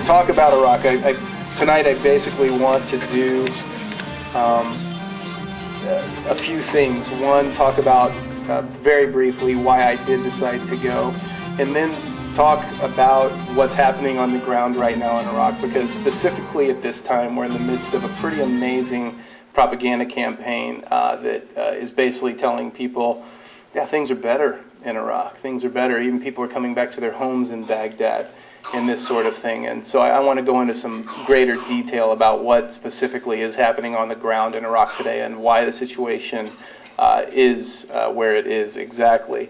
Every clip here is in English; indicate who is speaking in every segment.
Speaker 1: talk about Iraq, tonight I basically want to do a few things. One, talk about very briefly why I did decide to go, and then talk about what's happening on the ground right now in Iraq, because specifically at this time we're in the midst of a pretty amazing propaganda campaign that is basically telling people, yeah, things are better in Iraq. Things are better. Even people are coming back to their homes in Baghdad and this sort of thing. And so I want to go into some greater detail about what specifically is happening on the ground in Iraq today and why the situation is where it is exactly.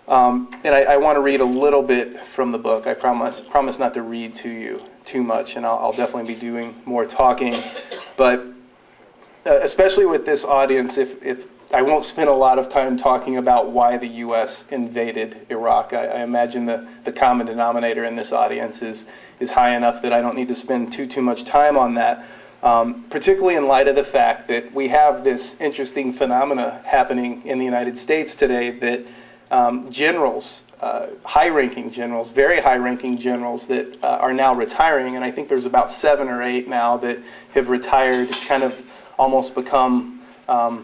Speaker 1: And I want to read a little bit from the book. I promise not to read to you too much, and I'll definitely be doing more talking. But especially with this audience, if I won't spend a lot of time talking about why the U.S. invaded Iraq. I imagine the common denominator in this audience is high enough that I don't need to spend too much time on that, particularly in light of the fact that we have this interesting phenomena happening in the United States today that generals, high-ranking generals, very high-ranking generals that are now retiring, and I think there's about 7 or 8 now that have retired. It's kind of almost become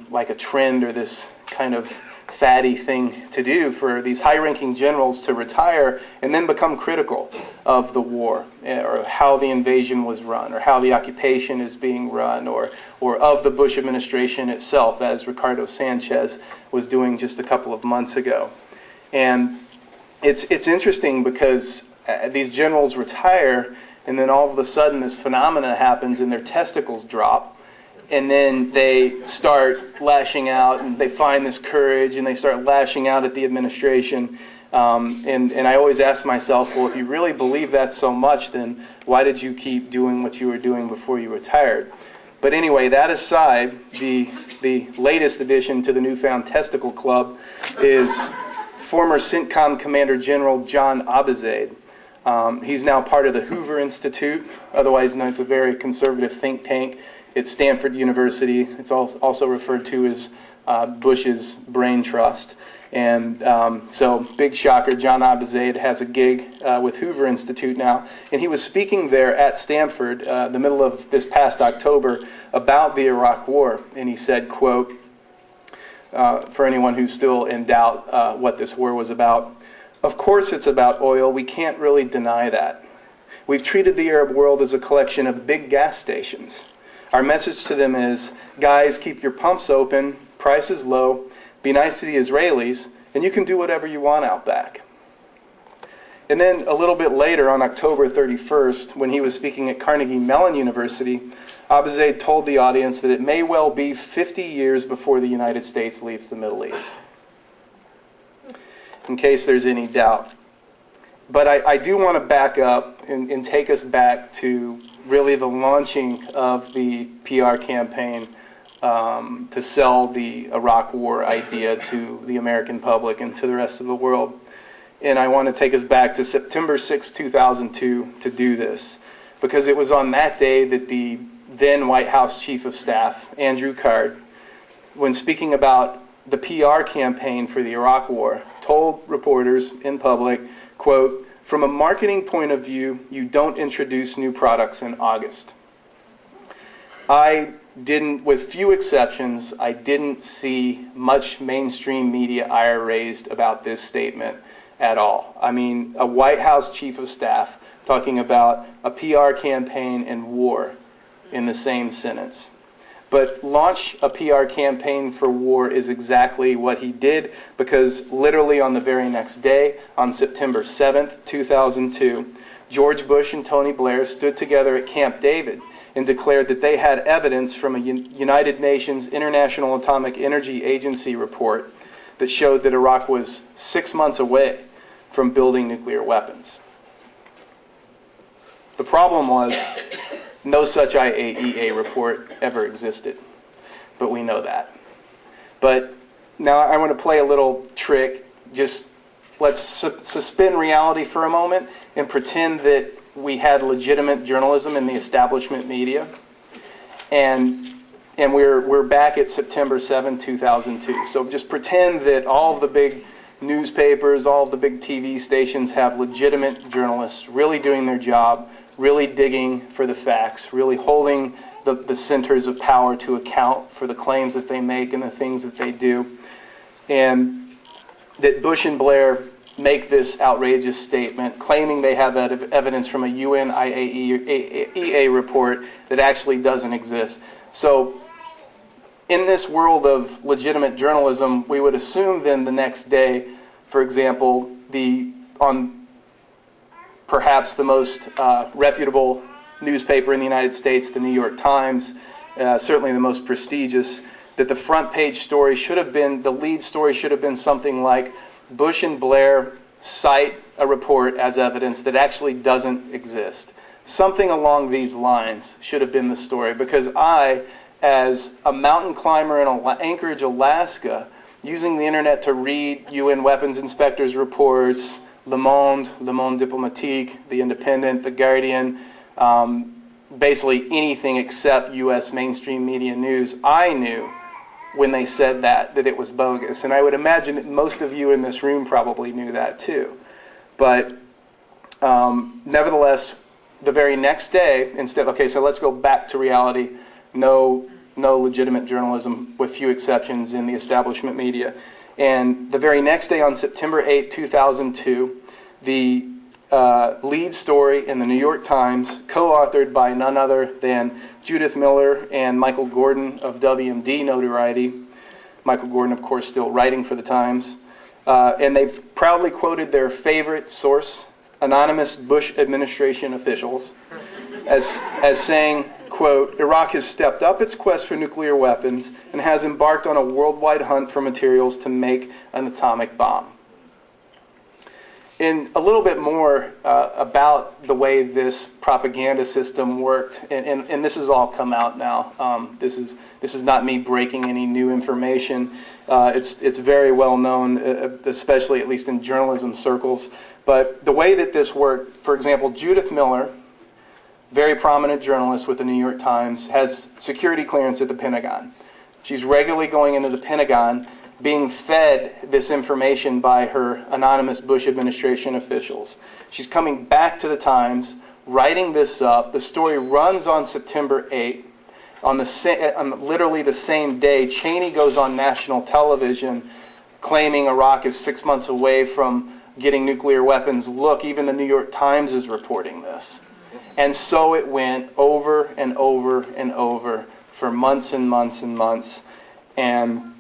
Speaker 1: like a trend or this kind of fatty thing to do for these high-ranking generals to retire and then become critical of the war or how the invasion was run or how the occupation is being run or of the Bush administration itself, as Ricardo Sanchez was doing just a couple of months ago. And it's interesting because these generals retire and then all of a sudden this phenomena happens and their testicles drop. And then they start lashing out, and they find this courage, and they start lashing out at the administration. And I always ask myself, well, if you really believe that so much, then why did you keep doing what you were doing before you retired? But anyway, that aside, the latest addition to the newfound testicle club is former CENTCOM Commander General John Abizaid. He's now part of the Hoover Institute, otherwise known as a very conservative think tank. It's Stanford University. It's also referred to as Bush's Brain Trust. And so, big shocker, John Abizaid has a gig with Hoover Institute now. And he was speaking there at Stanford the middle of this past October about the Iraq War. And he said, quote, for anyone who's still in doubt what this war was about, "Of course it's about oil. We can't really deny that. We've treated the Arab world as a collection of big gas stations. Our message to them is, guys, keep your pumps open, price is low, be nice to the Israelis, and you can do whatever you want out back." And then a little bit later, on October 31st, when he was speaking at Carnegie Mellon University, Abizaid told the audience that it may well be 50 years before the United States leaves the Middle East, in case there's any doubt. But I do want to back up and take us back to really the launching of the PR campaign to sell the Iraq War idea to the American public and to the rest of the world. And I want to take us back to September 6, 2002 to do this, because it was on that day that the then White House Chief of Staff, Andrew Card, when speaking about the PR campaign for the Iraq War, told reporters in public, quote, "From a marketing point of view, you don't introduce new products in August." I didn't, with few exceptions, I didn't see much mainstream media ire raised about this statement at all. I mean, a White House Chief of Staff talking about a PR campaign and war in the same sentence. But launch a PR campaign for war is exactly what he did, because literally on the very next day, on September 7th, 2002, George Bush and Tony Blair stood together at Camp David and declared that they had evidence from a United Nations International Atomic Energy Agency report that showed that Iraq was 6 months away from building nuclear weapons. The problem was, no such IAEA report ever existed, but we know that. But now I want to play a little trick. Just let's suspend reality for a moment and pretend that we had legitimate journalism in the establishment media, and we're back at September 7, 2002. So just pretend that all of the big newspapers, all of the big TV stations have legitimate journalists really doing their job, really digging for the facts, really holding the centers of power to account for the claims that they make and the things that they do. And that Bush and Blair make this outrageous statement claiming they have evidence from a UN IAEA report that actually doesn't exist. So in this world of legitimate journalism, we would assume then the next day, for example, on perhaps the most reputable newspaper in the United States, the New York Times, certainly the most prestigious, that the front page story should have been, the lead story should have been something like, Bush and Blair cite a report as evidence that actually doesn't exist. Something along these lines should have been the story, because I, as a mountain climber in Anchorage, Alaska, using the internet to read UN weapons inspectors' reports, Le Monde Diplomatique, The Independent, The Guardian, basically anything except U.S. mainstream media news, I knew when they said that it was bogus. And I would imagine that most of you in this room probably knew that too. But nevertheless, the very next day, instead, okay, so let's go back to reality. No legitimate journalism, with few exceptions, in the establishment media. And the very next day, on September 8, 2002, the lead story in the New York Times, co-authored by none other than Judith Miller and Michael Gordon of WMD notoriety. Michael Gordon, of course, still writing for the Times. And they proudly quoted their favorite source, anonymous Bush administration officials, as saying, quote, Iraq has stepped up its quest for nuclear weapons and has embarked on a worldwide hunt for materials to make an atomic bomb. And a little bit more about the way this propaganda system worked, and this has all come out now. This is not me breaking any new information. It's very well known, especially at least in journalism circles. But the way that this worked, for example, Judith Miller, very prominent journalist with the New York Times, has security clearance at the Pentagon. She's regularly going into the Pentagon, being fed this information by her anonymous Bush administration officials. She's coming back to the Times, writing this up. The story runs on September 8th. On literally the same day, Cheney goes on national television claiming Iraq is 6 months away from getting nuclear weapons. Look, even the New York Times is reporting this. And so it went over and over and over for months and months and months. And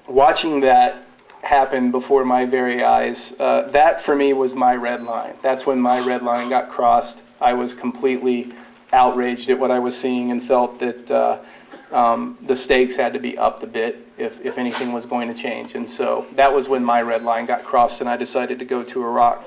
Speaker 1: watching that happen before my very eyes, that for me was my red line. That's when my red line got crossed. I was completely outraged at what I was seeing and felt that the stakes had to be upped a bit if anything was going to change. And so that was when my red line got crossed and I decided to go to Iraq.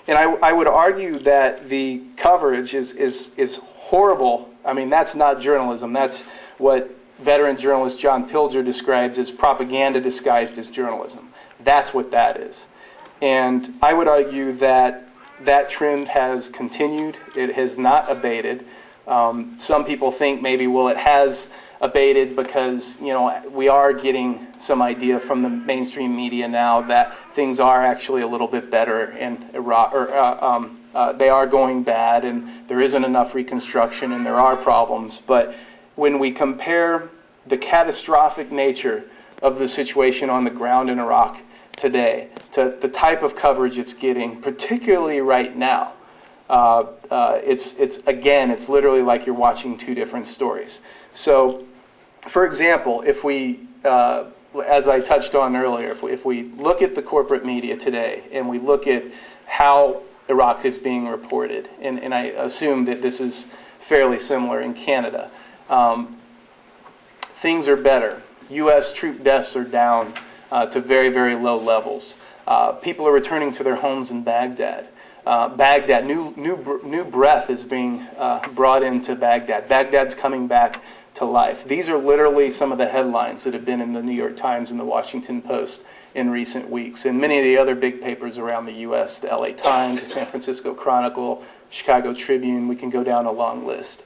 Speaker 1: And I would argue that the coverage is horrible. I mean, that's not journalism. That's what veteran journalist John Pilger describes as propaganda disguised as journalism. That's what that is. And I would argue that that trend has continued. It has not abated. Some people think maybe, well, it has abated because, you know, we are getting some idea from the mainstream media now that things are actually a little bit better in Iraq, or they are going bad, and there isn't enough reconstruction, and there are problems. But when we compare the catastrophic nature of the situation on the ground in Iraq today to the type of coverage it's getting, particularly right now, it's literally like you're watching two different stories. So, for example, if we, as I touched on earlier, if we look at the corporate media today and we look at how Iraq is being reported, and I assume that this is fairly similar in Canada, things are better. U.S. troop deaths are down to very, very low levels. People are returning to their homes in Baghdad. New breath is being brought into Baghdad. Baghdad's coming back to life. These are literally some of the headlines that have been in the New York Times and the Washington Post in recent weeks, and many of the other big papers around the U.S., the L.A. Times, the San Francisco Chronicle, Chicago Tribune. We can go down a long list.